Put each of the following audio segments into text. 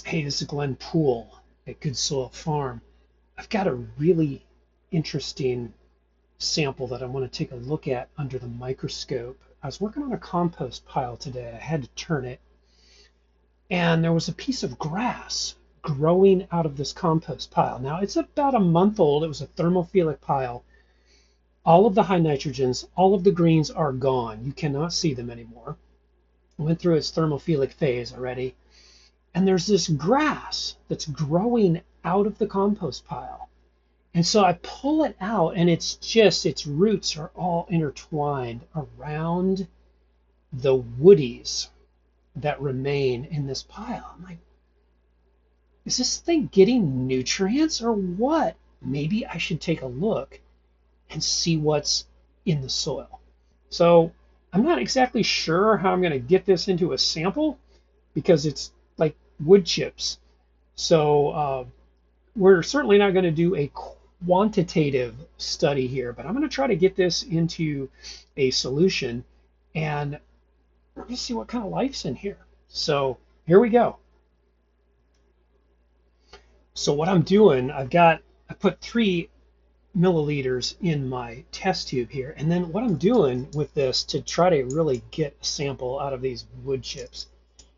Hey, this is Glenn Poole at Good Soil Farm. I've got a really interesting sample that I want to take a look at under the microscope. I was working on a compost pile today. I had to turn it, and there was a piece of grass growing out of this compost pile. Now, it's about a month old. It was a thermophilic pile. All of the high nitrogens, all of the greens are gone. You cannot see them anymore. It went through its thermophilic phase already. And there's this grass that's growing out of the compost pile. And so I pull it out, and its roots are all intertwined around the woodies that remain in this pile. I'm like, is this thing getting nutrients or what? Maybe I should take a look and see what's in the soil. So I'm not exactly sure how I'm going to get this into a sample because it's like wood chips. So we're certainly not going to do a quantitative study here, but I'm going to try to get this into a solution, and we're going to see what kind of life's in here. So here we go. So what I'm doing, I put 3 milliliters in my test tube here, and then what I'm doing with this to try to really get a sample out of these wood chips,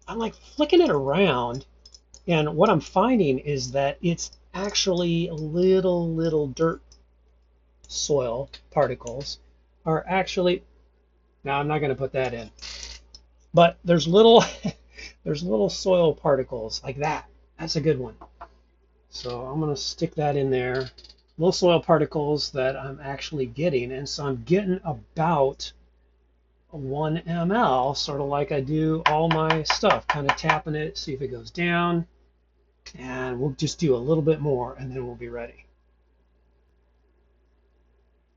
I'm like flicking it around, and what I'm finding is that it's actually little dirt soil particles are actually, now I'm not going to put that in, but there's little there's little soil particles like that. That's a good one. So I'm going to stick that in there. Little soil particles that I'm actually getting, and so I'm getting about 1 ml, sort of like I do all my stuff, kind of tapping it, see if it goes down, and we'll just do a little bit more and then we'll be ready.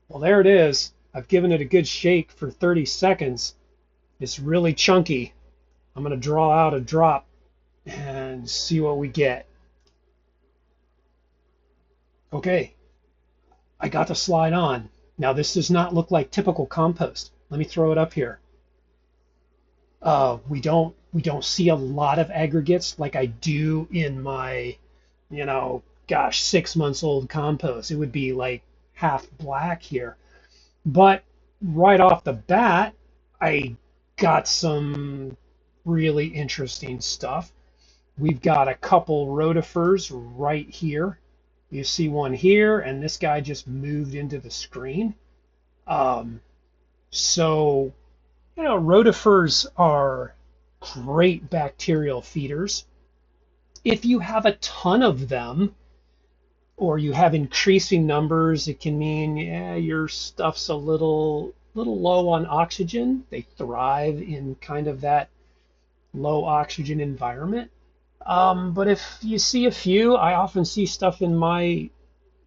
Well, there it is. I've given it a good shake for 30 seconds. It's really chunky. I'm going to draw out a drop and see what we get. Okay, I got the slide on. Now this does not look like typical compost. Let me throw it up here. We don't see a lot of aggregates like I do in my, 6 months old compost. It would be like half black here. But right off the bat, I got some really interesting stuff. We've got a couple rotifers right here. You see one here, and this guy just moved into the screen. So rotifers are great bacterial feeders. If you have a ton of them, or you have increasing numbers, it can mean your stuff's a little low on oxygen. They thrive in kind of that low oxygen environment. But if you see a few, I often see stuff in my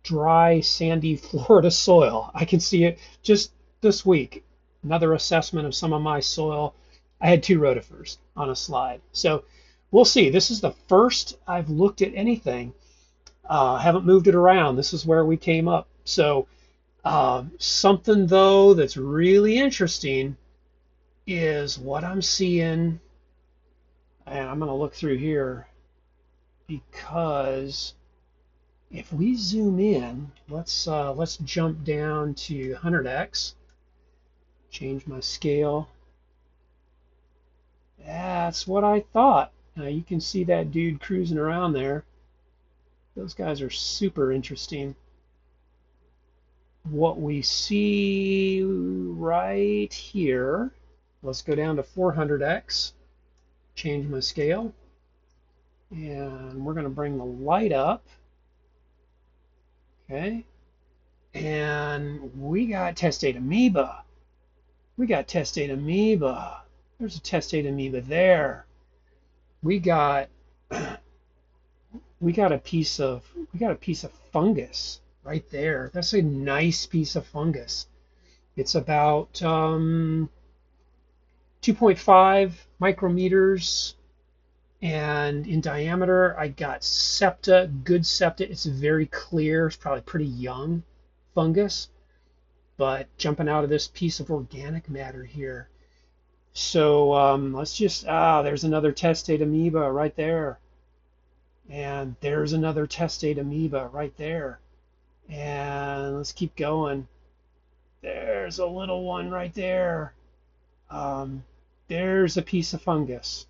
dry, sandy Florida soil. I can see it just this week. Another assessment of some of my soil. I had 2 rotifers on a slide. So we'll see. This is the first I've looked at anything. Haven't moved it around. This is where we came up. So something, though, that's really interesting is what I'm seeing. And I'm going to look through here because if we zoom in, let's jump down to 100x. Change my scale. That's what I thought. Now you can see that dude cruising around there. Those guys are super interesting. What we see right here, let's go down to 400x, change my scale, and we're going to bring the light up. Okay, and we got testate amoeba. We got testate amoeba. There's a testate amoeba there. We got a piece of fungus right there. That's a nice piece of fungus. It's about 2.5 micrometers, and in diameter. I got septa, good septa. It's very clear. It's probably pretty young fungus, but jumping out of this piece of organic matter here. So let's just, there's another testate amoeba right there. And there's another testate amoeba right there. And let's keep going. There's a little one right there. Um, there's a piece of fungus.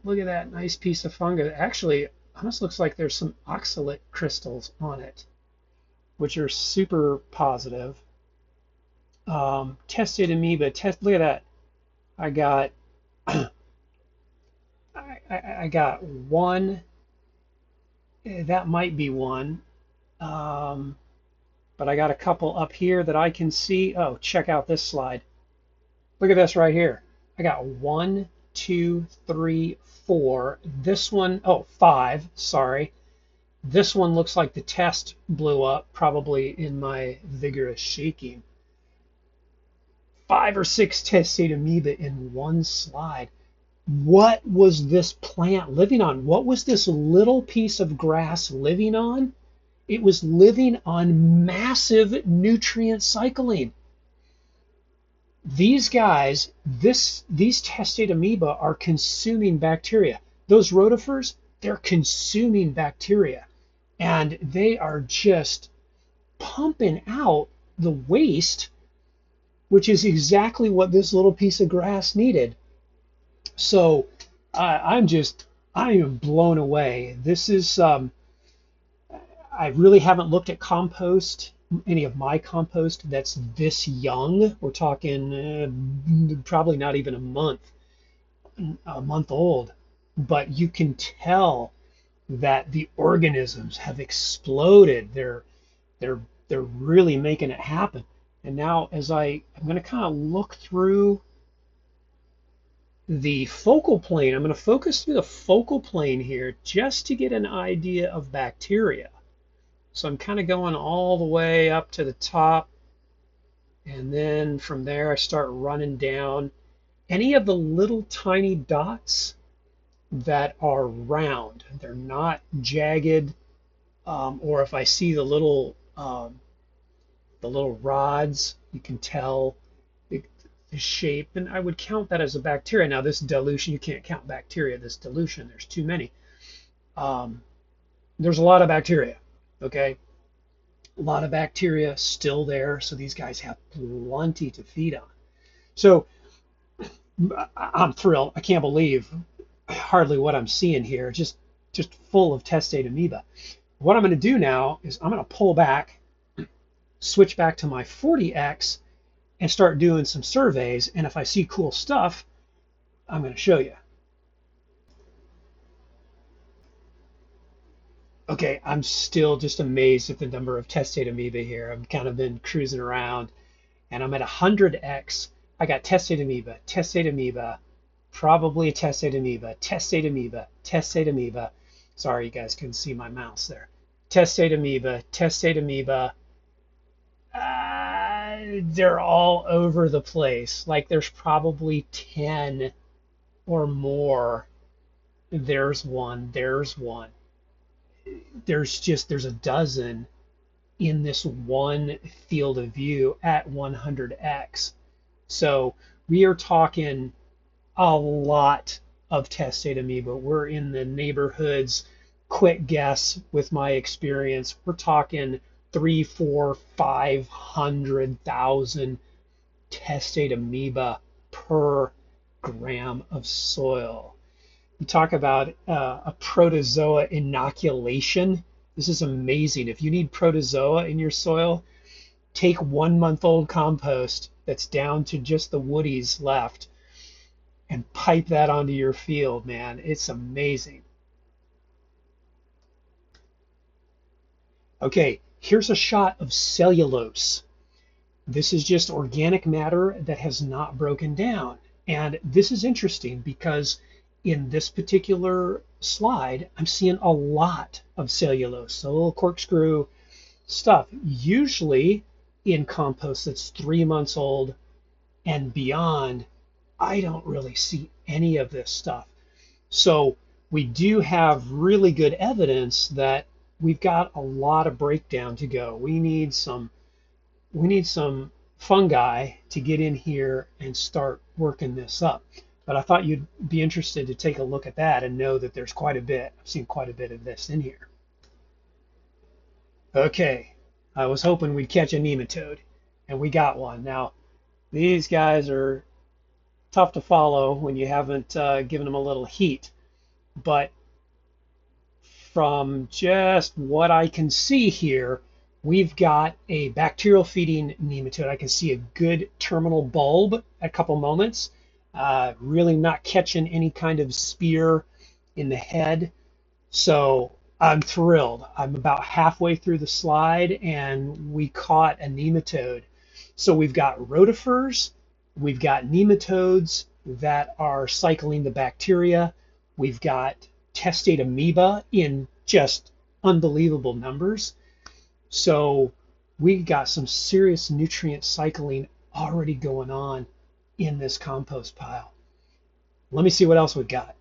Look at that nice piece of fungus. Actually, almost looks like there's some oxalate crystals on it, which are super positive. Testate amoeba. Look at that. I got I got one. That might be one. Um, but I got a couple up here that I can see. Oh, check out this slide. Look at this right here. I got 1, 2, 3, 4. This one, oh, 5, sorry. This one looks like the test blew up, probably in my vigorous shaking. 5 or 6 testate amoeba in one slide. What was this plant living on? What was this little piece of grass living on? It was living on massive nutrient cycling. These guys, these testate amoeba are consuming bacteria. Those rotifers, they're consuming bacteria, and they are just pumping out the waste, which is exactly what this little piece of grass needed. So I am blown away. This is I really haven't looked at compost, any of my compost that's this young. We're talking probably not even a month old, but you can tell that the organisms have exploded. They're they're really making it happen. And now I'm going to kind of look through the focal plane. I'm going to focus through the focal plane here just to get an idea of bacteria. So I'm kind of going all the way up to the top, and then from there I start running down. Any of the little tiny dots that are round, they're not jagged, or if I see the little rods, you can tell the shape, and I would count that as a bacteria. Now this dilution, you can't count bacteria, this dilution, there's too many. There's a lot of bacteria, okay? A lot of bacteria still there, so these guys have plenty to feed on. So I'm thrilled. I can't believe hardly what I'm seeing here, just full of testate amoeba. What I'm going to do now is I'm going to pull back, switch back to my 40x, and start doing some surveys. And if I see cool stuff, I'm going to show you. Okay, I'm still just amazed at the number of testate amoeba here. I've kind of been cruising around, and I'm at 100x. I got testate amoeba, probably a testate amoeba, testate amoeba, testate amoeba. Sorry, you guys couldn't see my mouse there. Testate amoeba, testate amoeba. They're all over the place. Like there's probably 10 or more. There's one, there's one. There's a dozen in this one field of view at 100x. So we are talking a lot of testate amoeba. We're in the neighborhoods, quick guess with my experience, we're talking 3, 4, 500,000 testate amoeba per gram of soil. You talk about a protozoa inoculation. This is amazing. If you need protozoa in your soil, take 1-month-old compost that's down to just the woodies left and pipe that onto your field, man. It's amazing. Okay, here's a shot of cellulose. This is just organic matter that has not broken down. And this is interesting because in this particular slide, I'm seeing a lot of cellulose, so a little corkscrew stuff. Usually in compost that's 3 months old and beyond, I don't really see any of this stuff. So we do have really good evidence that we've got a lot of breakdown to go. We need some fungi to get in here and start working this up. But I thought you'd be interested to take a look at that and know that there's quite a bit. I've seen quite a bit of this in here. Okay, I was hoping we'd catch a nematode, and we got one. Now, these guys are tough to follow when you haven't given them a little heat, but from just what I can see here, we've got a bacterial feeding nematode. I can see a good terminal bulb at a couple moments, really not catching any kind of spear in the head. So I'm thrilled. I'm about halfway through the slide and we caught a nematode. So we've got rotifers, we've got nematodes that are cycling the bacteria, we've got testate amoeba in just unbelievable numbers. So we got some serious nutrient cycling already going on in this compost pile. Let me see what else we've got.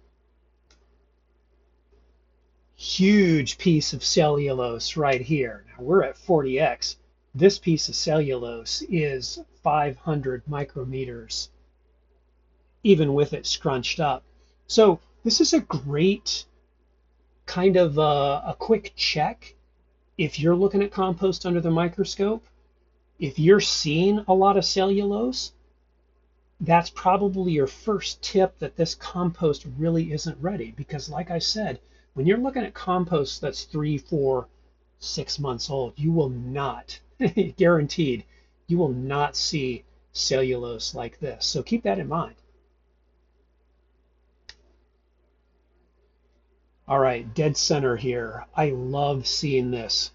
Huge piece of cellulose right here. Now we're at 40x. This piece of cellulose is 500 micrometers, even with it scrunched up. So this is a great kind of a quick check if you're looking at compost under the microscope. If you're seeing a lot of cellulose, that's probably your first tip that this compost really isn't ready. Because like I said, when you're looking at compost that's 3, 4, 6 months old, you will not, guaranteed, you will not see cellulose like this. So keep that in mind. All right, dead center here. I love seeing this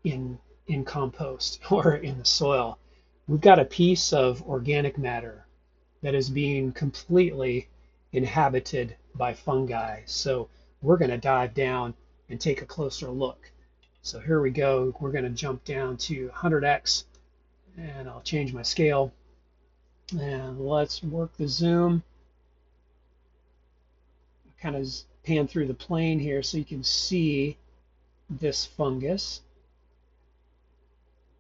in compost or in the soil. We've got a piece of organic matter that is being completely inhabited by fungi. So we're going to dive down and take a closer look. So here we go. We're going to jump down to 100x and I'll change my scale. And let's work the zoom. Kind of pan through the plane here so you can see this fungus.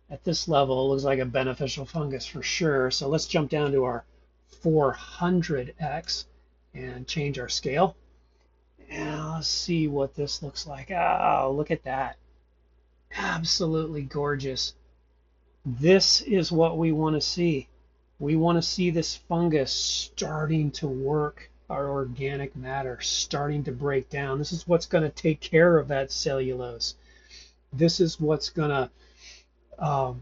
At this level, it looks like a beneficial fungus for sure. So let's jump down to our 400x and change our scale. And let's see what this looks like. Oh, look at that. Absolutely gorgeous. This is what we want to see. We want to see this fungus starting to work, our organic matter starting to break down. This is what's going to take care of that cellulose. This is what's going to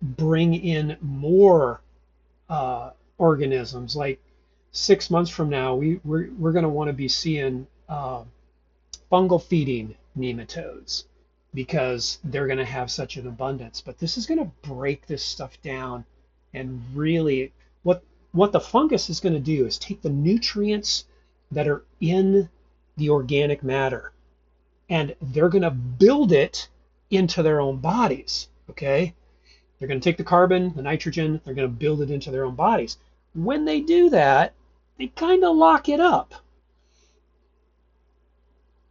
bring in more organisms. Like 6 months from now, we're going to want to be seeing fungal feeding nematodes because they're going to have such an abundance. But this is going to break this stuff down and really what the fungus is going to do is take the nutrients that are in the organic matter and they're going to build it into their own bodies. Okay, they're going to take the carbon, the nitrogen, they're going to build it into their own bodies. When they do that, they kind of lock it up.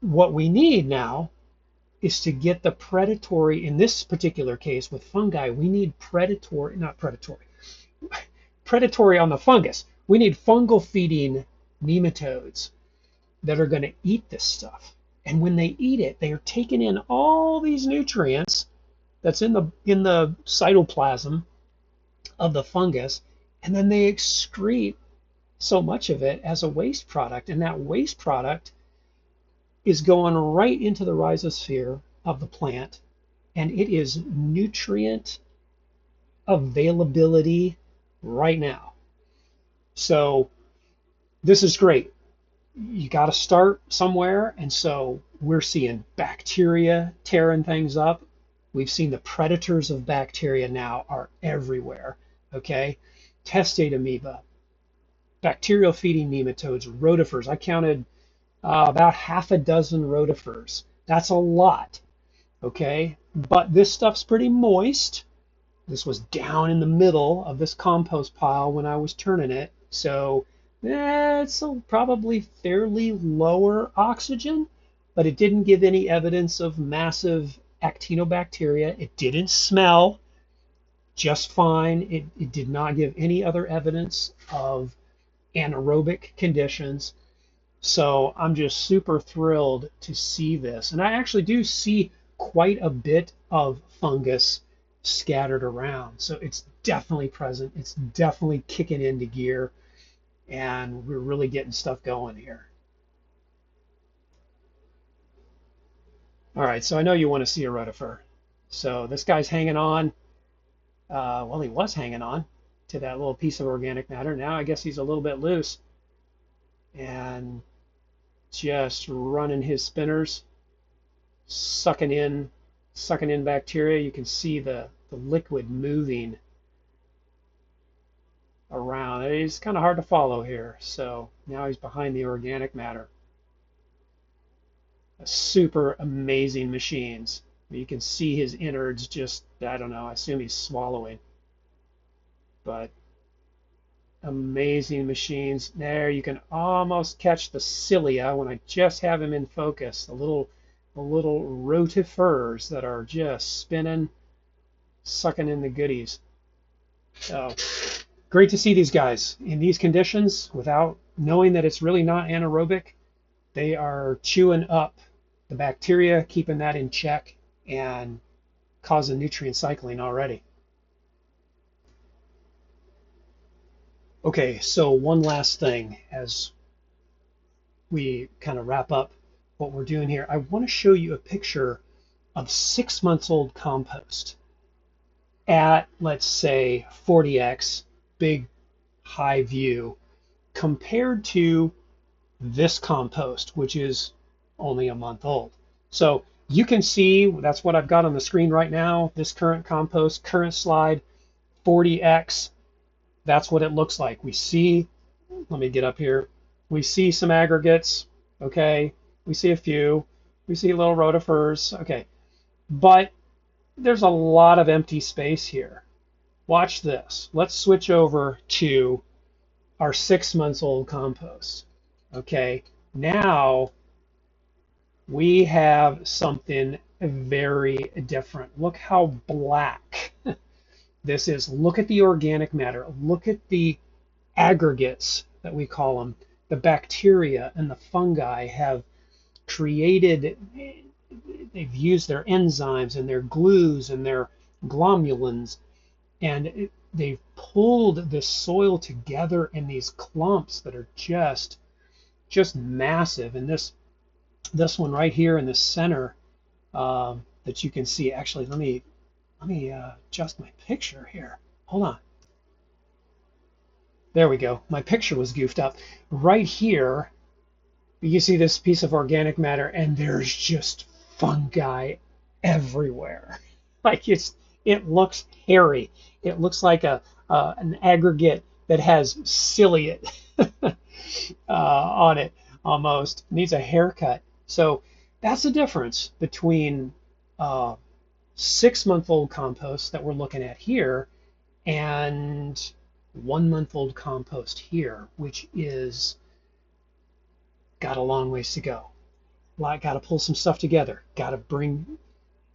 What we need now is to get the predatory, in this particular case with fungi, we need predatory on the fungus. We need fungal feeding nematodes that are going to eat this stuff. And when they eat it, they are taking in all these nutrients that's in the cytoplasm of the fungus, and then they excrete so much of it as a waste product, and that waste product is going right into the rhizosphere of the plant, and it is nutrient availability right now. So this is great. You got to start somewhere, and so we're seeing bacteria tearing things up. We've seen the predators of bacteria now are everywhere. Okay, testate amoeba, bacterial feeding nematodes, rotifers. I counted about half a dozen rotifers. That's a lot. Okay, but this stuff's pretty moist. This was down in the middle of this compost pile when I was turning it, so it's probably fairly lower oxygen, but it didn't give any evidence of massive actinobacteria. It didn't smell just fine. It did not give any other evidence of anaerobic conditions. So I'm just super thrilled to see this. And I actually do see quite a bit of fungus scattered around. So it's definitely present. It's definitely kicking into gear. And we're really getting stuff going here. All right, so I know you want to see a rotifer. So this guy's hanging on. Well, he was hanging on to that little piece of organic matter. Now I guess he's a little bit loose and just running his spinners, sucking in bacteria. You can see the liquid moving around. It's kind of hard to follow here. So now he's behind the organic matter. Super amazing machines. You can see his innards just, I don't know, I assume he's swallowing. But amazing machines. There, you can almost catch the cilia when I just have him in focus. The little rotifers that are just spinning, sucking in the goodies. So great to see these guys in these conditions without knowing that it's really not anaerobic. They are chewing up the bacteria, keeping that in check, and causing nutrient cycling already. Okay, so one last thing as we kind of wrap up what we're doing here. I want to show you a picture of 6 months old compost at, let's say, 40x, big high view, compared to this compost, which is only a month old. So you can see that's what I've got on the screen right now. This current compost, current slide, 40x. That's what it looks like. We see, let me get up here. We see some aggregates, okay? We see a few. We see little rotifers, okay. But there's a lot of empty space here. Watch this. Let's switch over to our 6 months old compost, okay? Now we have something very different. Look how black this is. Look at the organic matter. Look at the aggregates that we call them. The bacteria and the fungi have created, they've used their enzymes and their glues and their glomulins, and they've pulled this soil together in these clumps that are just massive. And this one right here in the center that you can see. Actually, let me adjust my picture here. Hold on. There we go. My picture was goofed up. Right here, you see this piece of organic matter, and there's just fungi everywhere. Like it looks hairy. It looks like an aggregate that has ciliate on it almost. Needs a haircut. So that's the difference between 6 month old compost that we're looking at here and 1 month old compost here, which is got a long ways to go. Got to pull some stuff together. Got to bring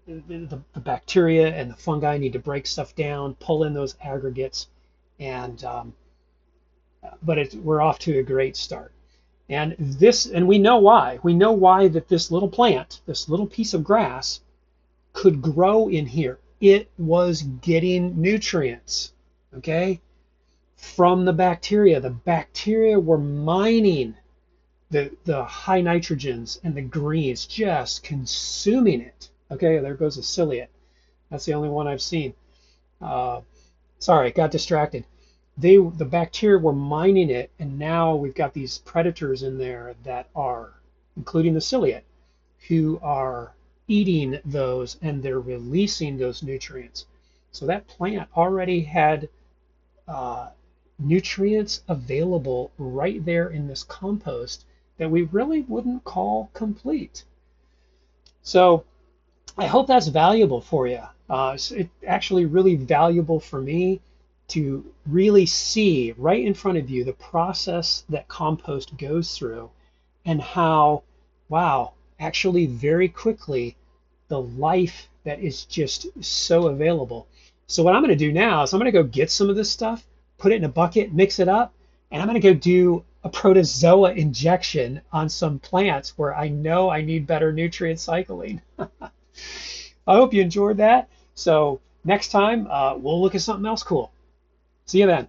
the bacteria and the fungi need to break stuff down, pull in those aggregates, and but we're off to a great start. And we know why. We know why that this little plant, this little piece of grass, could grow in here. It was getting nutrients, okay, from the bacteria. The bacteria were mining the high nitrogens and the greens, just consuming it. Okay, there goes a ciliate. That's the only one I've seen. Sorry, got distracted. The bacteria were mining it, and now we've got these predators in there that are, including the ciliate, who are eating those, and they're releasing those nutrients. So that plant already had nutrients available right there in this compost that we really wouldn't call complete. So I hope that's valuable for you. It's actually really valuable for me to really see right in front of you the process that compost goes through, and how, wow, actually very quickly, the life that is just so available. So what I'm going to do now is I'm going to go get some of this stuff, put it in a bucket, mix it up, and I'm going to go do a protozoa injection on some plants where I know I need better nutrient cycling. I hope you enjoyed that. So next time, we'll look at something else cool. See you then.